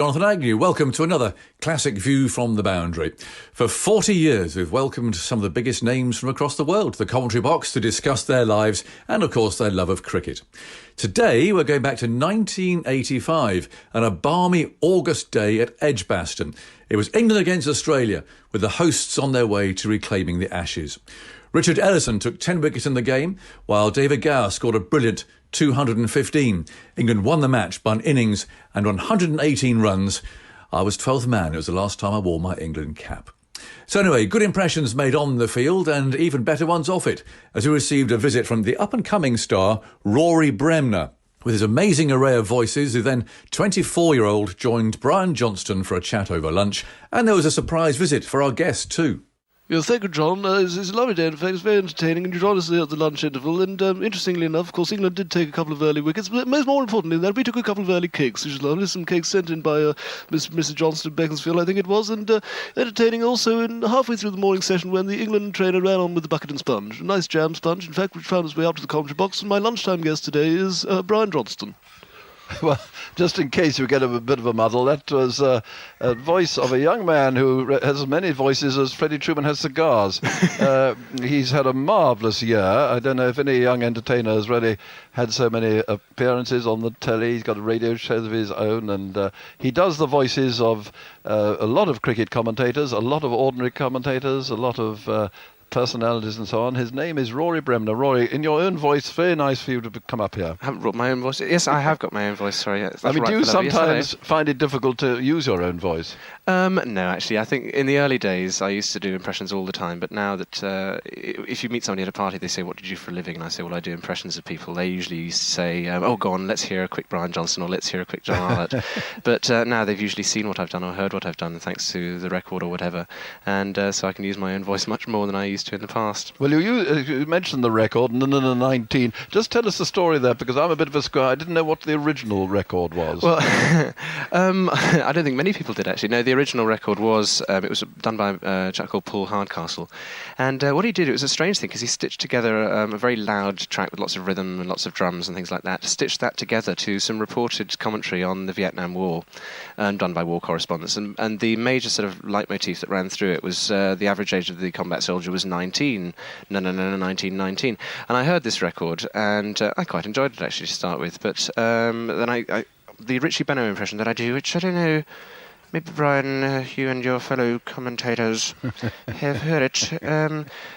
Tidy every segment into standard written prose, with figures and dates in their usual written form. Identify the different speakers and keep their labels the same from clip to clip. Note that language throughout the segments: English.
Speaker 1: Jonathan Agnew, welcome to another classic view from the boundary. For 40 years, we've welcomed some of the biggest names from across the world to the commentary box to discuss their lives and, of course, their love of cricket. Today, we're going back to 1985 and a balmy August day at Edgbaston. It was England against Australia, with the hosts on their way to reclaiming the Ashes. Richard Ellison took 10 wickets in the game, while David Gower scored a brilliant 215. England won the match by an innings and 118 runs. I was 12th man. It was the last time I wore my England cap. So anyway, good impressions made on the field and even better ones off it, as we received a visit from the up-and-coming star Rory Bremner. With his amazing array of voices, the then 24-year-old joined Brian Johnston for a chat over lunch, and there was a surprise visit for our guest too.
Speaker 2: Yes, thank you, John. It's a lovely day, in fact. It's very entertaining, and you joined us there at the lunch interval. And interestingly enough, of course, England did take a couple of early wickets, but more importantly than that, we took a couple of early kicks, which is lovely. Some kicks sent in by Mrs. Johnston of Beaconsfield, I think it was, and entertaining also in halfway through the morning session when the England trainer ran on with the bucket and sponge. A nice jam sponge, in fact, which found its way up to the commentary box. And my lunchtime guest today is Brian Johnston.
Speaker 3: Well, just in case you get a bit of a muddle, that was a voice of a young man who has as many voices as Freddie Truman has cigars. He's had a marvellous year. I don't know if any young entertainer has really had so many appearances on the telly. He's got a radio show of his own, and he does the voices of a lot of cricket commentators, a lot of ordinary commentators, a lot of personalities and so on. His name is Rory Bremner. Rory, in your own voice, very nice for you to come up here.
Speaker 4: I haven't brought my own voice. Yes, I have got my own voice, sorry. That's
Speaker 3: I mean,
Speaker 4: right,
Speaker 3: do you sometimes find it difficult to use your own voice?
Speaker 4: No, actually. I think in the early days, I used to do impressions all the time, but now that if you meet somebody at a party, they say, what do you do for a living? And I say, well, I do impressions of people. They usually used to say, oh, go on, let's hear a quick Brian Johnston, or let's hear a quick John Arlott. But now they've usually seen what I've done or heard what I've done, thanks to the record or whatever. And so I can use my own voice much more than I used to in the past.
Speaker 3: Well, you mentioned the record, 19. Just tell us the story there, because I'm a bit of a squire. I didn't know what the original record was.
Speaker 4: Well, I don't think many people did, actually. No, the original record was, it was done by a chap called Paul Hardcastle. And what he did, it was a strange thing, because he stitched together a very loud track with lots of rhythm and lots of drums and things like that, stitched that together to some reported commentary on the Vietnam War, done by war correspondents. And the major sort of leitmotif that ran through it was the average age of the combat soldier was 19. 1919. And I heard this record, and I quite enjoyed it, actually, to start with. But then the Richie Benaud impression that I do, which I don't know, maybe, Brian, you and your fellow commentators have heard it.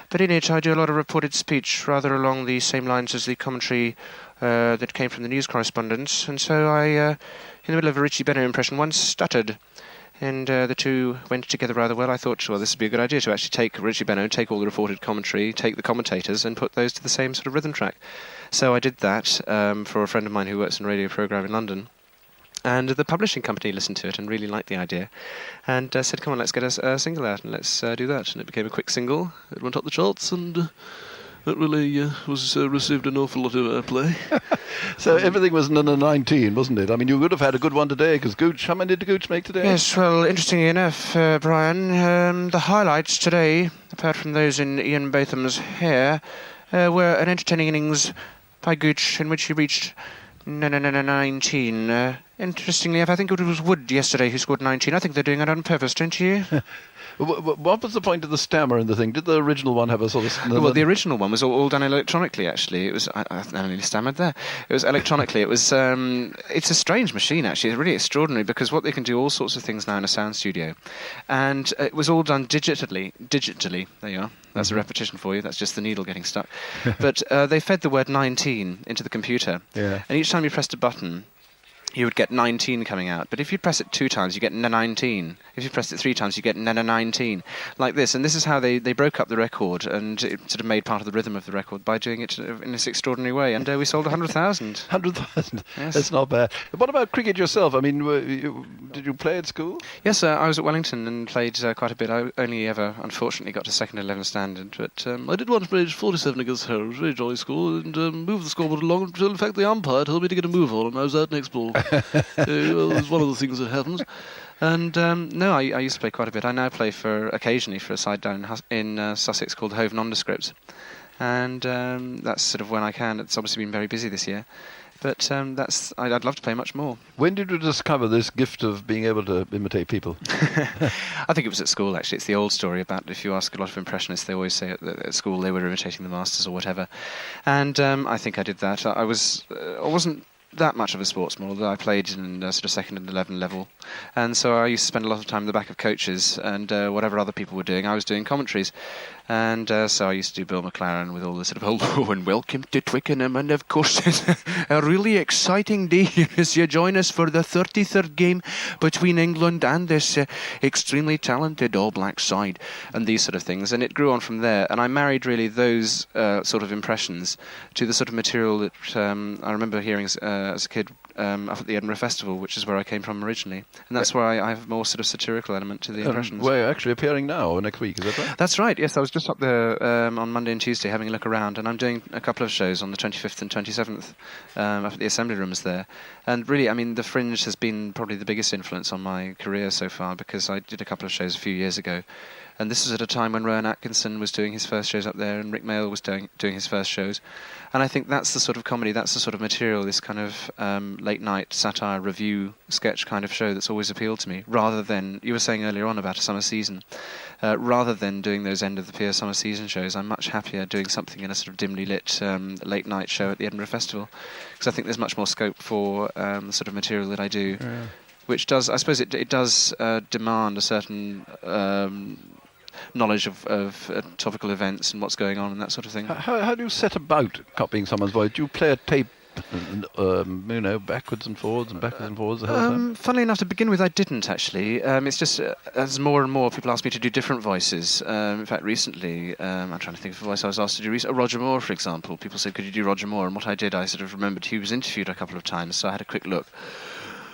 Speaker 4: But in it, I do a lot of reported speech, rather along the same lines as the commentary that came from the news correspondents. And so I, in the middle of a Richie Benaud impression, once stuttered. And the two went together rather well. I thought, well, this would be a good idea to actually take Richie Benaud, take all the reported commentary, take the commentators, and put those to the same sort of rhythm track. So I did that for a friend of mine who works in a radio programme in London. And the publishing company listened to it and really liked the idea, and said, come on, let's get a single out, and let's do that. And it became a quick single. It went up the charts, and it really was received an awful lot of play.
Speaker 3: So everything was 19, wasn't it? I mean, you would have had a good one today, because Gooch, how many did Gooch make today?
Speaker 4: Yes, well, interestingly enough, Brian, the highlights today, apart from those in Ian Botham's hair, were an entertaining innings by Gooch in which he reached 19. Interestingly enough, I think it was Wood yesterday who scored 19. I think they're doing it on purpose, don't you?
Speaker 3: What was the point of the stammer in the thing? Did the original one have a sort of...
Speaker 4: Well, the original one was all done electronically, actually. It was... I nearly stammered there. It was electronically. It was... it's a strange machine, actually. It's really extraordinary, because what they can do all sorts of things now in a sound studio. And it was all done digitally. There you are. That's a repetition for you. That's just the needle getting stuck. But they fed the word 19 into the computer. Yeah. And each time you pressed a button, you would get 19 coming out. But if you press it 2 times, you get 19. If you press it 3 times, you get 19. Like this. And this is how they broke up the record, and it sort of made part of the rhythm of the record by doing it in this extraordinary way. And we sold 100,000.
Speaker 3: 100,000?
Speaker 4: Yes.
Speaker 3: That's not bad. What about cricket yourself? I mean, did you play at school?
Speaker 4: Yes, I was at Wellington and played quite a bit. I only ever, unfortunately, got to second 11 standard. But
Speaker 2: I did once play age 47 against Harrow. It was a very jolly score, and moved the scoreboard along until, in fact, the umpire told me to get a move on, and I was out next ball. Well, it's one of the things that happens. And no, I used to play quite a bit. I now play occasionally for a side down in Sussex called Hove Nondescript. And that's sort of when I can. It's obviously been very busy this year.
Speaker 4: But I'd love to play much more.
Speaker 3: When did you discover this gift of being able to imitate people?
Speaker 4: I think it was at school, actually. It's the old story about if you ask a lot of impressionists, they always say at school they were imitating the masters or whatever. And I think I did that. I wasn't that much of a sportsman, although I played in sort of second and 11 level. And so I used to spend a lot of time in the back of coaches, and whatever other people were doing, I was doing commentaries. And so I used to do Bill McLaren with all the sort of hello and welcome to Twickenham, and of course it's a really exciting day as you join us for the 33rd game between England and this extremely talented All Black side, and these sort of things. And it grew on from there, and I married really those sort of impressions to the sort of material that I remember hearing as a kid up at the Edinburgh Festival, which is where I came from originally. And that's where I have a more sort of satirical element to the impressions.
Speaker 3: We're actually appearing now next week, is that right?
Speaker 4: That's right, yes. I was just up there on Monday and Tuesday having a look around, and I'm doing a couple of shows on the 25th and 27th up at the Assembly Rooms there. And really, I mean, the Fringe has been probably the biggest influence on my career so far, because I did a couple of shows a few years ago. And this was at a time when Rowan Atkinson was doing his first shows up there, and Rick Mayall was doing his first shows. And I think that's the sort of comedy, that's the sort of material, this kind of late-night satire, review, sketch kind of show that's always appealed to me, rather than, you were saying earlier on about a summer season, rather than doing those end-of-the-pier summer season shows. I'm much happier doing something in a sort of dimly lit late-night show at the Edinburgh Festival, because I think there's much more scope for the sort of material that I do, which does, I suppose it does demand a certain knowledge of topical events and what's going on and that sort of thing.
Speaker 3: How do you set about copying someone's voice? Do you play a tape, backwards and forwards the whole time?
Speaker 4: Funnily enough, to begin with, I didn't actually. It's just as more and more people ask me to do different voices. In fact, recently, I'm trying to think of a voice I was asked to do recently. Roger Moore, for example. People said, could you do Roger Moore? And what I did, I sort of remembered he was interviewed a couple of times, so I had a quick look.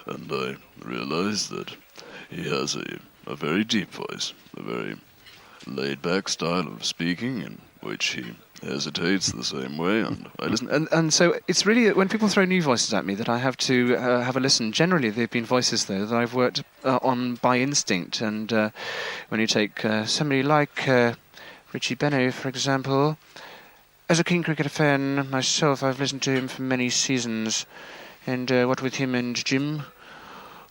Speaker 2: And I realised that he has a very deep voice, a very laid-back style of speaking, in which he hesitates the same way, and I listen.
Speaker 4: And so it's really, when people throw new voices at me, that I have to have a listen. Generally, they've been voices, though, that I've worked on by instinct. And when you take somebody like Richie Benaud, for example, as a keen cricketer fan myself, I've listened to him for many seasons. And what with him and Jim,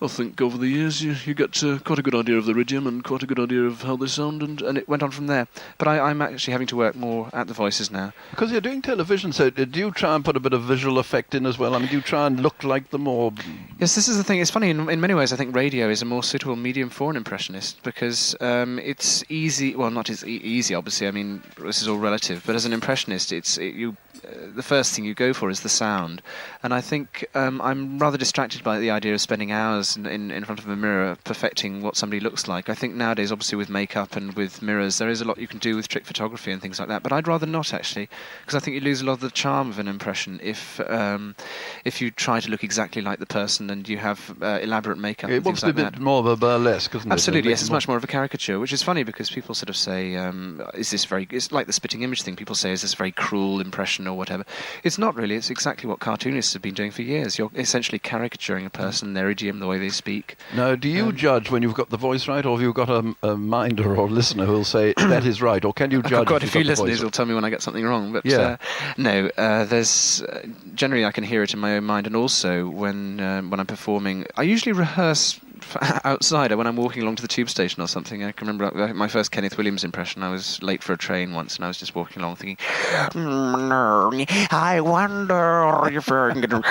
Speaker 2: I think over the years you get quite a good idea of the idiom and quite a good idea of how they sound,
Speaker 4: and it went on from there. But I'm actually having to work more at the voices now.
Speaker 3: Because you're doing television, so do you try and put a bit of visual effect in as well? I mean, do you try and look like them, or...?
Speaker 4: Yes, this is the thing. It's funny, in many ways I think radio is a more suitable medium for an impressionist, because it's easy, well, not as easy, obviously, I mean, this is all relative, but as an impressionist, the first thing you go for is the sound. And I think I'm rather distracted by the idea of spending hours in front of a mirror perfecting what somebody looks like. I think nowadays, obviously with makeup and with mirrors, there is a lot you can do with trick photography and things like that, but I'd rather not, actually, because I think you lose a lot of the charm of an impression if you try to look exactly like the person and you have elaborate makeup and things like that.
Speaker 3: It wants to be a bit more of a burlesque, isn't it?
Speaker 4: Absolutely, yes, it's much more of a caricature, which is funny because people sort of say, it's like the spitting image thing, people say, is this very cruel impression or whatever. It's not really, it's exactly what cartoonists have been doing for years. You're essentially caricaturing a person, their idiom, the way they speak.
Speaker 3: Now, do you judge when you've got the voice right, or have you got a minder or listener who'll say that is right, or can you judge?
Speaker 4: I've got a few listeners who'll tell me when I get something wrong, but no, there's generally I can hear it in my own mind, and also when I'm performing, I usually rehearse outside when I'm walking along to the tube station or something. I can remember my first Kenneth Williams impression. I was late for a train once, and I was just walking along thinking, I wonder if I can...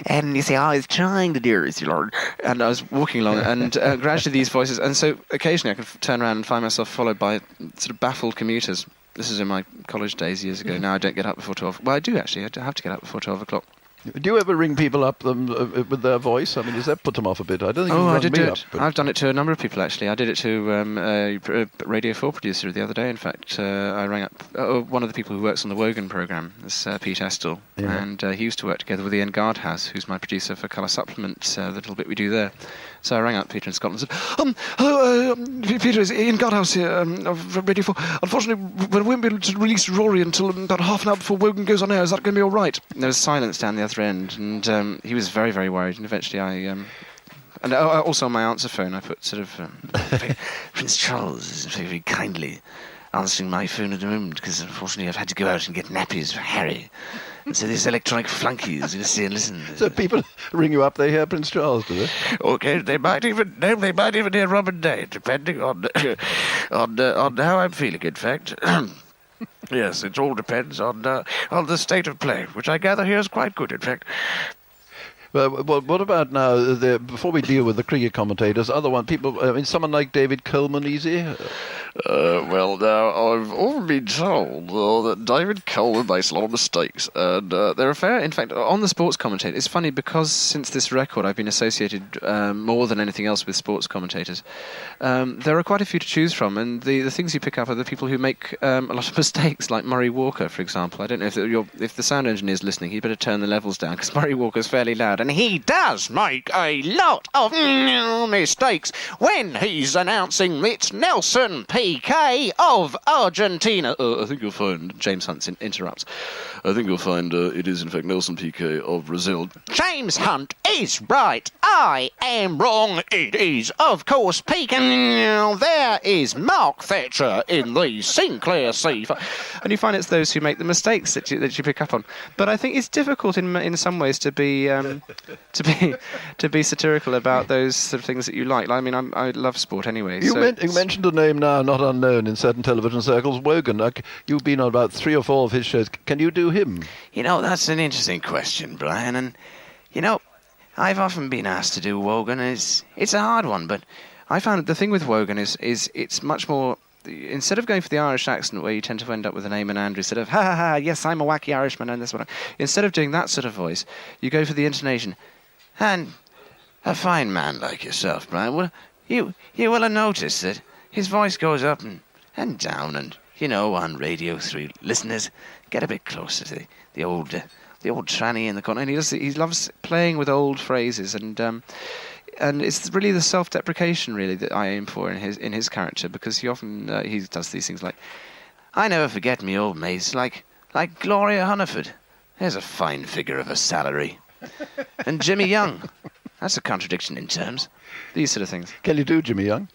Speaker 4: and you say, I was trying to do it, Lord. And I was walking along, and gradually these voices... And so occasionally I could turn around and find myself followed by sort of baffled commuters. This is in my college days years ago. Now I don't get up before 12. Well, I do, actually. I have to get up before 12 o'clock.
Speaker 3: Do you ever ring people up with their voice? I mean, does that put them off a bit? I don't think
Speaker 4: I did do it. I've done it to a number of people, actually. I did it to a Radio 4 producer the other day. In fact, I rang up one of the people who works on the Wogan programme, is Pete Estill, and he used to work together with Ian Gardhouse, who's my producer for Colour Supplement, the little bit we do there. So I rang up Peter in Scotland and said, hello, Peter, it's Ian Gardhouse here of Radio 4. Unfortunately, we won't be able to release Rory until about half an hour before Wogan goes on air. Is that going to be all right? And there was silence down the other end, and he was very, very worried, and eventually and also on my answer phone I put sort of Prince Charles is very kindly answering my phone at the moment because unfortunately I've had to go out and get nappies for Harry. And so these electronic flunkies, you see and listen.
Speaker 3: So people ring you up, they hear Prince Charles, do they?
Speaker 5: Okay, they might even hear Robin Day, depending on on how I'm feeling. In fact, yes, it all depends on the state of play, which I gather here is quite good. In fact.
Speaker 3: Well, what about now? Before we deal with the cricket commentators, someone like David Coleman, easy?
Speaker 2: Well, now, I've often been told that David Coleman makes a lot of mistakes, and
Speaker 4: There are fair, in fact, on the sports commentator. It's funny because since this record, I've been associated more than anything else with sports commentators. There are quite a few to choose from, and the things you pick up are the people who make a lot of mistakes, like Murray Walker, for example. I don't know if the sound engineer's listening, he'd better turn the levels down because Murray Walker's fairly loud, and he does make a lot of mistakes when he's announcing it's Nelson PK of Argentina.
Speaker 2: I think you'll find...
Speaker 4: James Hunt interrupts.
Speaker 2: I think you'll find it is, in fact, Nelson PK of Brazil.
Speaker 5: James Hunt is right. I am wrong. It is, of course, PK. There is Mark Thatcher in the Sinclair C.
Speaker 4: And you find it's those who make the mistakes that you pick up on. But I think it's difficult in some ways to be to be satirical about those sort of things that you like. I mean, I love sport anyway.
Speaker 3: You mentioned a name now not unknown in certain television circles, Wogan. You've been on about 3 or 4 of his shows. Can you do him?
Speaker 5: You know, that's an interesting question, Brian. And, you know, I've often been asked to do Wogan. It's a hard one, but
Speaker 4: I found the thing with Wogan is it's much more... Instead of going for the Irish accent where you tend to end up with a name and Andrew, instead of, ha ha ha, yes, I'm a wacky Irishman and this one. Instead of doing that sort of voice, you go for the intonation. And a fine man like yourself, Brian, you will have noticed that his voice goes up and down, and, you know, on Radio 3, listeners get a bit closer to the old tranny in the corner. And he loves playing with old phrases, and it's really the self-deprecation, really, that I aim for in his character, because he often he does these things like, I never forget me old mates, like Gloria Hunniford. There's a fine figure of a salary. And Jimmy Young. That's a contradiction in terms. These sort of things.
Speaker 3: Can you do Jimmy Young?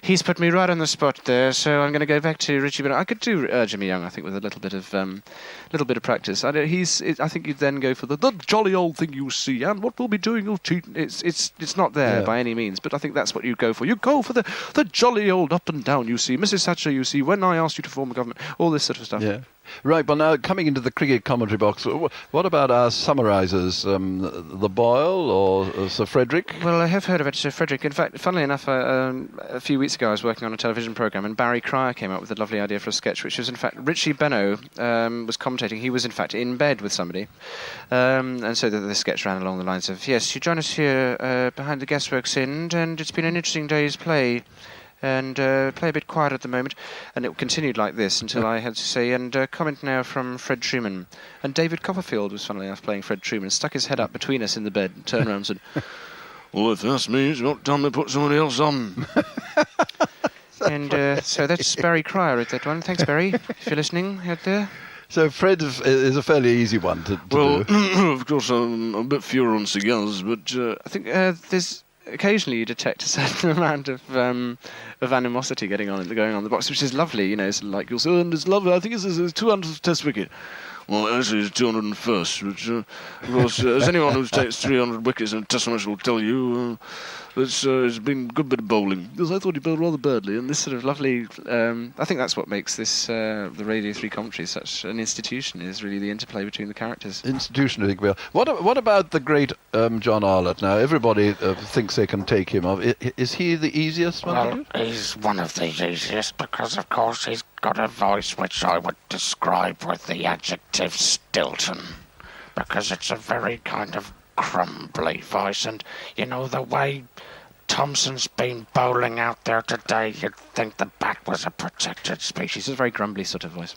Speaker 4: He's put me right on the spot there, so I'm going to go back to Richie. But I could do Jimmy Young, I think, with a little bit of practice. I think you'd then go for the jolly old thing you see, and what we'll be doing, you'll cheat. It's not there by any means, but I think that's what you go for. You go for the jolly old up and down you see, Mrs. Thatcher you see, when I asked you to form a government, all this sort of stuff.
Speaker 3: Yeah. Right, but now coming into the cricket commentary box, what about our summarisers, the Boyle or Sir Frederick?
Speaker 4: Well, I have heard of it, Sir Frederick. In fact, funnily enough, a few weeks ago I was working on a television programme and Barry Cryer came up with a lovely idea for a sketch, which was in fact Richie Benno was commentating. He was in fact in bed with somebody, and so the sketch ran along the lines of, yes, you join us here behind the gasworks end, and it's been an interesting day's play. And play a bit quiet at the moment. And it continued like this until I had to say, and comment now from Fred Truman. And David Copperfield was, funnily enough, playing Fred Truman, stuck his head up between us in the bed, turned around and said,
Speaker 2: well, if that's me, it's not time to put somebody else on.
Speaker 4: And so that's Barry Cryer at that one. Thanks, Barry, if you're listening out there.
Speaker 3: So Fred is a fairly easy one to do.
Speaker 2: Well, of course, I'm a bit fewer on cigars, but
Speaker 4: I think there's... Occasionally you detect a certain amount of animosity going on in the box, which is lovely, you know. It's like you'll say, and it's lovely. I think it's 200th Test wicket. Well, actually, it's 201st, which, of course, as anyone who takes 300 wickets in a Test match will tell you, it's been a good bit of bowling. Because I thought he bowled rather badly, and this sort of lovely... I think that's what makes this the Radio 3 commentary such an institution, is really the interplay between the characters.
Speaker 3: Institution, I think we are. What about the great John Arlott now? Everybody thinks they can take him off. Is he the easiest one to do?
Speaker 5: He's one of the easiest because, of course, he's got a voice which I would describe with the adjective Stilton, because it's a very kind of crumbly voice, and, you know, the way Thompson's been bowling out there today, you'd think the bat was a protected species.
Speaker 4: It's a very grumbly sort of voice.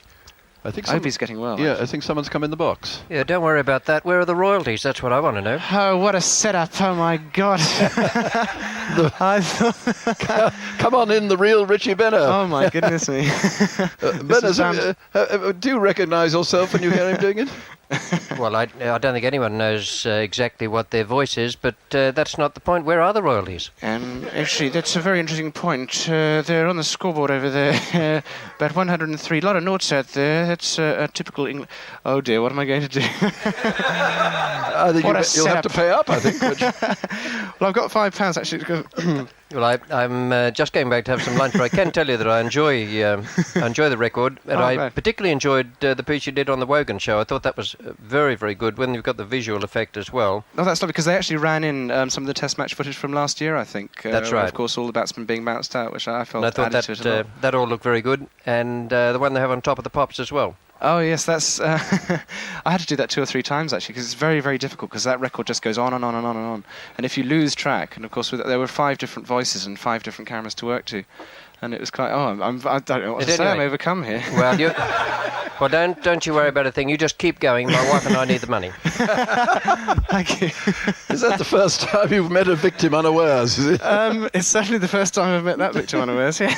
Speaker 3: I
Speaker 4: hope he's getting well.
Speaker 3: Yeah,
Speaker 4: actually.
Speaker 3: I think someone's come in the box.
Speaker 6: Yeah, don't worry about that. Where are the royalties? That's what I want to know.
Speaker 4: Oh, what a setup. Oh, my God.
Speaker 3: Come on in, the real Richie Benno.
Speaker 4: Oh, my goodness me.
Speaker 3: Benno, do you recognise yourself when you hear him doing it?
Speaker 6: Well, I don't think anyone knows exactly what their voice is, but that's not the point. Where are the royalties?
Speaker 4: Actually, that's a very interesting point. They're on the scoreboard over there. About 103. A lot of notes out there. That's a typical English. Oh dear, what am I going to do?
Speaker 3: I think
Speaker 4: What a
Speaker 3: you'll have to
Speaker 4: setup.
Speaker 3: pay up, I think.
Speaker 4: Well, I've got £5 actually to go.
Speaker 6: Well, I'm just going back to have some lunch, but I can tell you that I enjoy the record, and I
Speaker 4: right.
Speaker 6: particularly enjoyed the piece you did on the Wogan show. I thought that was very, very good when you've got the visual effect as well.
Speaker 4: Oh, that's lovely, because they actually ran in some of the test match footage from last year, I think.
Speaker 6: That's
Speaker 4: where,
Speaker 6: right.
Speaker 4: Of course, all the batsmen being bounced out, which I felt
Speaker 6: And I thought
Speaker 4: added to it a lot.
Speaker 6: that all looked very good, and the one they have on top of the pops as well.
Speaker 4: Oh yes, that's. I had to do that 2 or 3 times actually, because it's very, very difficult, because that record just goes on and on and on and on. And if you lose track, and of course there were 5 different voices and 5 different cameras to work to, and it was quite. I don't know what to say. I'm overcome here.
Speaker 6: Well, don't you worry about a thing. You just keep going. My wife and I need the money.
Speaker 4: Thank you.
Speaker 3: Is that the first time you've met a victim unawares? Is it?
Speaker 4: It's certainly the first time I've met that victim unawares. Yeah.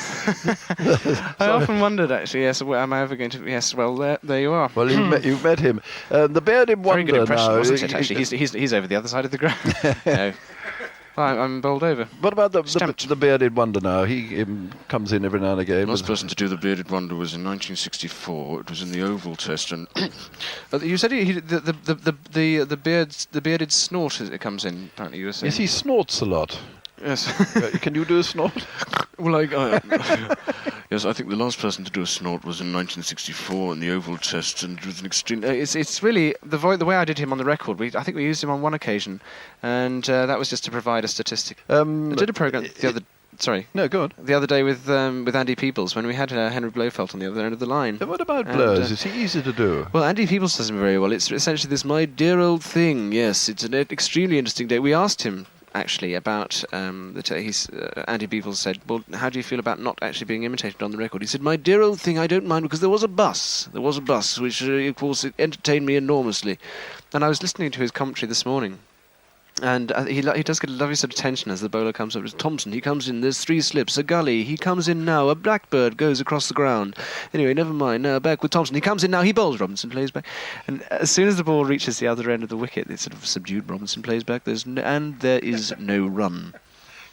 Speaker 4: I often wondered actually. Yes, am I ever going to? Yes. Well, there you are.
Speaker 3: Well, you've met him. The bearded
Speaker 4: Very
Speaker 3: wonder
Speaker 4: good impression,
Speaker 3: now.
Speaker 4: wasn't it? Actually, he's over the other side of the ground. No. I'm bowled over.
Speaker 3: What about
Speaker 4: Stamped.
Speaker 3: the bearded wonder now? He comes in every now and again.
Speaker 2: The last person to do the bearded wonder was in 1964. It was in the Oval Test, and
Speaker 4: You said the bearded snort as it comes in. Apparently, you were saying.
Speaker 3: Yes, he snorts a lot.
Speaker 2: yes,
Speaker 3: Can you do a snort?
Speaker 2: well, yes, I think the last person to do a snort was in 1964 in the Oval Test, and it was an extreme.
Speaker 4: It's really the way I did him on the record. I think we used him on one occasion, and that was just to provide a statistic. I did a program the other. Sorry.
Speaker 3: No, go on.
Speaker 4: The other day with Andy Peebles, when we had Henry Blofeld on the other end of the line.
Speaker 3: What about
Speaker 4: And,
Speaker 3: blurs? Is he easy to do?
Speaker 4: Well, Andy Peebles does him very well. It's essentially this my dear old thing. Yes, it's an extremely interesting day. We asked him actually about Andy Peebles said, well, how do you feel about not actually being imitated on the record? He said, my dear old thing, I don't mind, because there was a bus, which of course it entertained me enormously. And I was listening to his commentary this morning. And he does get a lovely sort of tension as the bowler comes up. It's Thompson, he comes in, there's 3 slips, a gully, he comes in now, a blackbird goes across the ground. Anyway, never mind, now back with Thompson, he comes in now, he bowls, Robinson plays back. And as soon as the ball reaches the other end of the wicket, it's sort of subdued, Robinson plays back, and there is no run.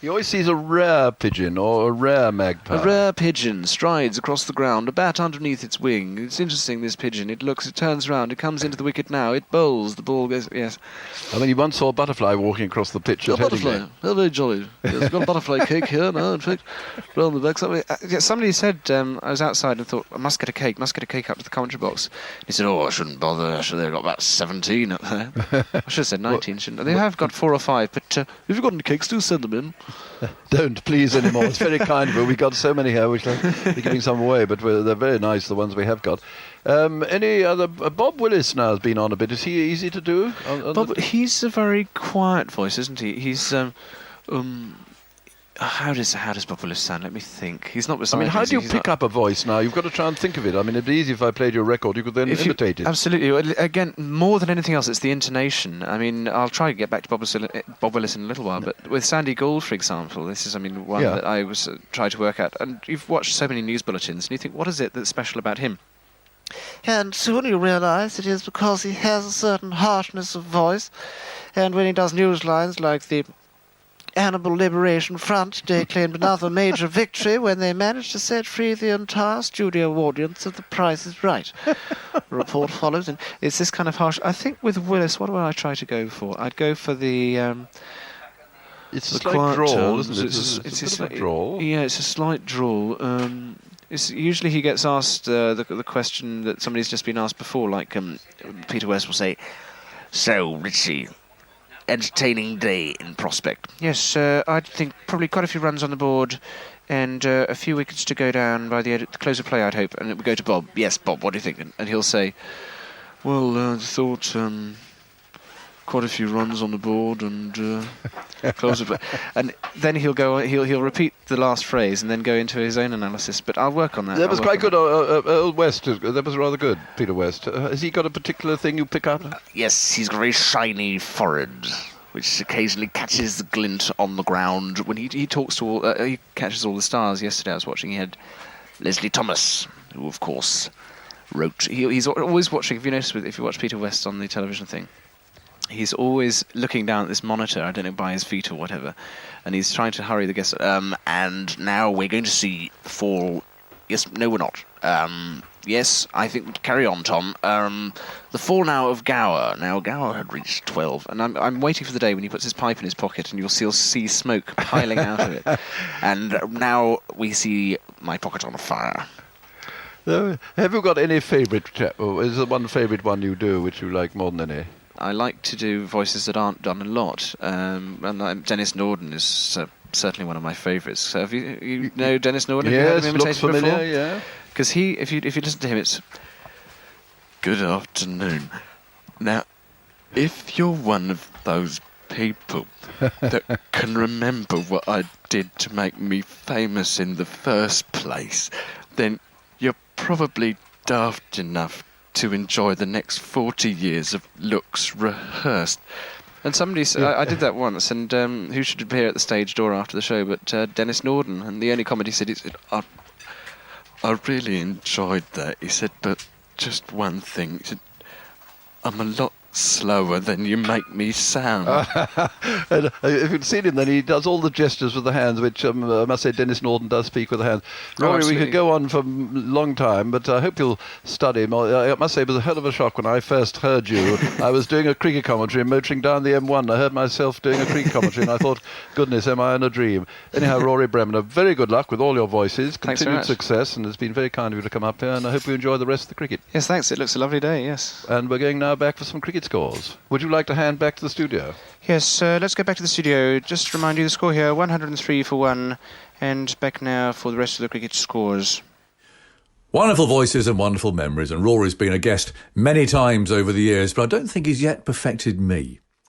Speaker 3: He always sees a rare pigeon or a rare magpie.
Speaker 4: A rare pigeon strides across the ground, a bat underneath its wing. It's interesting, this pigeon. It turns round, it comes into the wicket now, it bowls, the ball goes, yes.
Speaker 3: I mean, you once saw a butterfly walking across the pitch at
Speaker 2: a butterfly.
Speaker 3: Headingley.
Speaker 2: Very, very jolly. Yes, we've got a butterfly cake here now, in fact, round the back.
Speaker 4: Somebody said, I was outside and thought, I must get a cake up to the commentary box. He said, oh, I shouldn't bother. They've got about 17 up there. I should have said 19, shouldn't I? They have got 4 or 5, but
Speaker 2: If you've got any cakes, do send them in.
Speaker 3: Don't please anymore. It's very kind of you. We've got so many here. We're giving some away, but they're very nice, the ones we have got. Any other? Bob Willis now has been on a bit. Is he easy to do?
Speaker 4: Bob, he's a very quiet voice, isn't he? He's how does Bob Willis sound? Let me think. He's not.
Speaker 3: I mean, how do you pick up a voice now? You've got to try and think of it. I mean, it'd be easy if I played your record. You could then imitate it.
Speaker 4: Absolutely. Well, again, more than anything else, it's the intonation. I mean, I'll try to get back to Bob Willis in a little while, but with Sandy Gould, for example, this is, one that I was trying to work out. And you've watched so many news bulletins, and you think, what is it that's special about him?
Speaker 7: And soon you realise it is because he has a certain harshness of voice, and when he does news lines like the Animal Liberation Front, they claimed another major victory when they managed to set free the entire studio audience of The Price is Right. The report follows, and it's this kind of harsh. I think with Willis, what would I try to go for? I'd go for the.
Speaker 3: It's a
Speaker 4: the
Speaker 3: slight
Speaker 4: quiet
Speaker 3: drawl,
Speaker 4: tones.
Speaker 3: isn't it? It's a bit of a drawl.
Speaker 4: Yeah, it's a slight drawl. It's usually he gets asked the question that somebody's just been asked before, like Peter West will say,
Speaker 5: So, Richie, entertaining day in prospect.
Speaker 4: yes, I think probably quite a few runs on the board and a few wickets to go down by the close of play, I'd hope. And it would go to Bob. Yes, Bob, what do you think? And he'll say,
Speaker 2: Well, I thought quite a few runs on the board and close it.
Speaker 4: and then he'll repeat the last phrase and then go into his own analysis. But I'll work on that.
Speaker 3: That was quite good. Earl West, that was rather good, Peter West. Has he got a particular thing you pick up?
Speaker 5: Yes, he's got a very shiny forehead, which occasionally catches the glint on the ground.
Speaker 4: When he talks to he catches all the stars. Yesterday I was watching. He had
Speaker 5: Leslie Thomas, who, of course,
Speaker 4: wrote. He's always watching. If you notice, if you watch Peter West on the television thing, he's always looking down at this monitor. I don't know, by his feet or whatever, and he's trying to hurry the guests. And now we're going to see the fall. Yes, no, we're not. Yes, I think carry on, Tom. The fall now of Gower. Now Gower had reached 12, and I'm waiting for the day when he puts his pipe in his pocket, and you'll see smoke piling out of it. And now we see my pocket on fire.
Speaker 3: Have you got any favourite? Or is there one favourite one you do which you like more than any?
Speaker 4: I like to do voices that aren't done a lot, and Dennis Norden is certainly one of my favourites. So have you know Dennis Norden?
Speaker 3: Yes,
Speaker 4: have you heard him
Speaker 3: looks
Speaker 4: imitated
Speaker 3: familiar.
Speaker 4: before?
Speaker 3: Yeah.
Speaker 4: Because if you listen to him, it's good afternoon. Now, if you're one of those people that can remember what I did to make me famous in the first place, then you're probably daft enough to enjoy the next 40 years of looks rehearsed. And somebody said, I did that once, and who should appear at the stage door after the show but Dennis Norden? And the only comment he said is, I really enjoyed that. He said, but just one thing. He said, I'm a lot slower than you make me sound.
Speaker 3: And if you'd seen him, then he does all the gestures with the hands, which I must say Dennis Norden does speak with the hands. Rory, we could go on for a long time, but I hope you'll study him. I must say it was a hell of a shock when I first heard you. I was doing a cricket commentary motoring down the M1. I heard myself doing a cricket commentary, and I thought, goodness, am I in a dream? Anyhow, Rory Bremner, very good luck with all your voices. Continued success, and it's been very kind of you to come up here, and I hope you enjoy the rest of the cricket.
Speaker 4: Yes, thanks. It looks a lovely day, yes.
Speaker 3: And we're going now back for some cricket scores. Would you like to hand back to the studio?
Speaker 4: Yes, let's go back to the studio. Just to remind you, the score here, 103 for 1, and back now for the rest of the cricket scores.
Speaker 1: Wonderful voices and wonderful memories, and Rory's been a guest many times over the years, but I don't think he's yet perfected me.